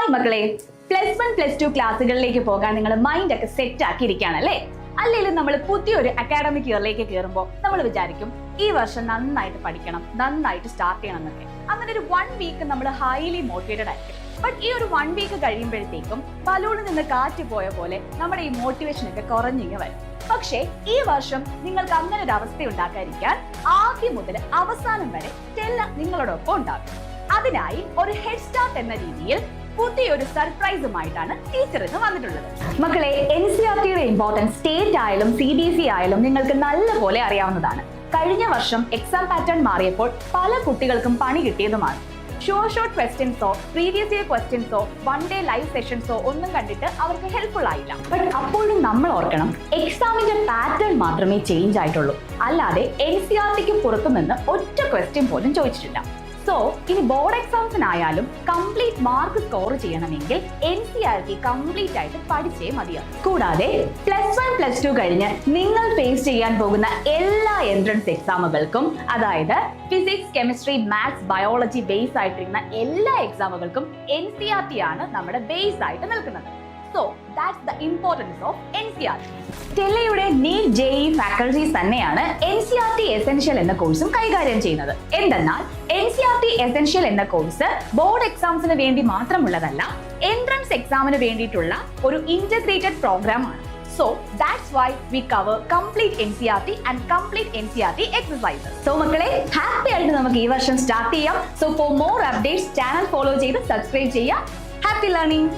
Hi മക്കളെ, +1 +2 ക്ലാസ്സുകളിലേക്ക് പോകാൻ നിങ്ങൾ മൈൻഡ് ഒക്കെ സെറ്റ് ആക്കിയിരിക്കുകയാണല്ലേ? അല്ലെങ്കിൽ നമ്മൾ പുതിയൊരു അക്കാഡമിക് ഇയറിലേക്ക് കയറുമ്പോൾ നമ്മൾ വിചാരിക്കും ഈ വർഷം നന്നായിട്ട് പഠിക്കണം, നന്നായിട്ട് സ്റ്റാർട്ട് ചെയ്യണം എന്നൊക്കെ. അങ്ങനെ ഒരു 1 വീക്ക് നമ്മൾ ഹൈലി മോട്ടിവേറ്റഡ് ആയിരിക്കും. ബട്ട് ഈ ഒരു 1 വീക്ക് കഴിയുമ്പോഴത്തേക്കും ബലൂണിൽ നിന്ന് കാറ്റ് പോയ പോലെ നമ്മുടെ ഈ മോട്ടിവേഷൻ ഒക്കെ കുറഞ്ഞിങ്ങ് വരും. പക്ഷേ ഈ വർഷം നിങ്ങൾക്ക് അങ്ങനെ ഒരു അവസ്ഥ ഉണ്ടാക്കാതിരിക്കാൻ ആദ്യം മുതൽ അവസാനം വരെ ടെല്ല നിങ്ങളോടൊപ്പം ഉണ്ടാകും. അതിനായി ഒരു ഹെഡ് സ്റ്റാർട്ട് എന്ന രീതിയിൽ പുതിയൊരു സർപ്രൈസുമായിട്ടാണ് ടീച്ചർ ഇന്ന് വന്നിട്ടുള്ളത്. മക്കളെ, NCERTയുടെ ഇമ്പോർട്ടൻസ് സ്റ്റേറ്റ് ആയാലും CBSE ആയാലും നിങ്ങൾക്ക് നല്ലപോലെ അറിയാവുന്നതാണ്. കഴിഞ്ഞ വർഷം എക്സാം പാറ്റേൺ മാറിയപ്പോൾ പല കുട്ടികൾക്കും പണി കിട്ടിയതുമാണ്. ഷോർട്ട് ക്വസ്റ്റ്യൻസോ പ്രീവിയസ് ഇയർ ക്വസ്റ്റ്യൻസോ 1 ഡേ ലൈവ് സെഷൻസോ ഒന്നും കണ്ടിട്ട് അവർക്ക് ഹെൽപ്ഫുൾ ആയില്ല. ബട്ട് അപ്പോഴും നമ്മൾ ഓർക്കണം, എക്സാമിന്റെ പാറ്റേൺ മാത്രമേ ചേഞ്ച് ആയിട്ടുള്ളൂ, അല്ലാതെ NCERTക്ക് പുറത്തു നിന്ന് ഒറ്റ ക്വസ്റ്റ്യൻ പോലും ചോദിച്ചിട്ടില്ല. സോ ഇനി ബോർഡ് എക്സാംസിനായാലും കംപ്ലീറ്റ് മാർക്ക് സ്കോർ ചെയ്യണമെങ്കിൽ NCERT കംപ്ലീറ്റ് ആയിട്ട് പഠിച്ചേ മതിയാവും. കൂടാതെ +1 +2 കഴിഞ്ഞ് നിങ്ങൾ ഫേസ് ചെയ്യാൻ പോകുന്ന എല്ലാ എൻട്രൻസ് എക്സാമുകൾക്കും, അതായത് physics, chemistry, maths, biology base ആയിട്ടിരുന്ന എല്ലാ എക്സാമുകൾക്കും NCERT ആണ് നമ്മുടെ ബേസ് ആയിട്ട് നിൽക്കുന്നത്. So that's the importance of NCERT. ടെല്ലയുടെ NEET JEE faculties തന്നെയാണ് NCERT എസെൻഷ്യൽ എന്ന കോഴ്സും കൈകാര്യം ചെയ്യുന്നത്. എന്തെന്നാൽ NCERT എസെൻഷ്യൽ എന്ന കോഴ്സ് ബോർഡ് എക്സാംസിന് വേണ്ടി മാത്രമുള്ളതല്ല, എൻട്രൻസ് എക്സാമിന് വേണ്ടിയിട്ടുള്ള ഒരു ഇന്റഗ്രേറ്റഡ് പ്രോഗ്രാം ആണ്. So that's why we cover complete NCERT and complete NCERT exercises. So മക്കളെ, ഹാപ്പി ആയിട്ട് നമുക്ക് ഈ വർഷം സ്റ്റാർട്ട് ചെയ്യാം. So for more updates, channel follow ചെയ്ത് സബ്സ്ക്രൈബ് ചെയ്യുക. Happy learning.